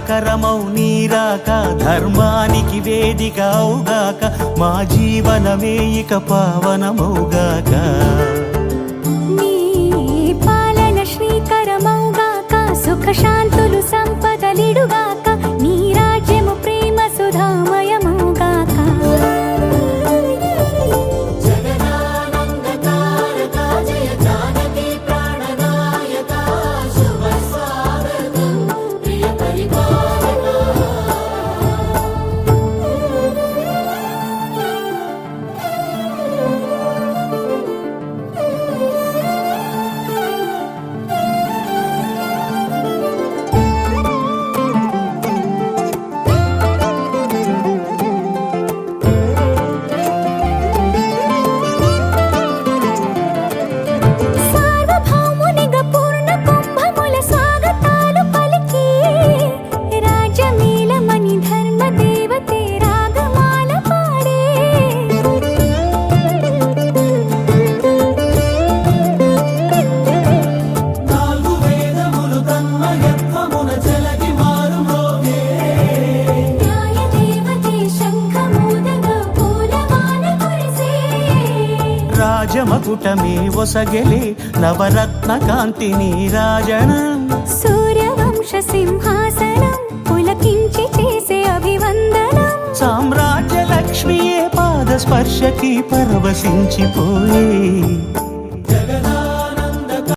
మంగళకరమౌ నీరాక ధర్మానికి వేదిక అవుగాక మా జీవనమే ఇక పావనమౌగాక నీ పాలన శ్రీకరమౌగాక సుఖ శాంతులు సంపదలిడుగాక నీ రాజ్యము ప్రేమ సుధామయమౌగాక రాజమకుటమే ఒసగెలే నవరత్న కాంతి నీరాజనం సూర్యవంశ సింహాసనం పులకించి చేసే అభివందనం సామ్రాజ్య లక్ష్మియే పాద స్పర్శకి పరవశించిపోయే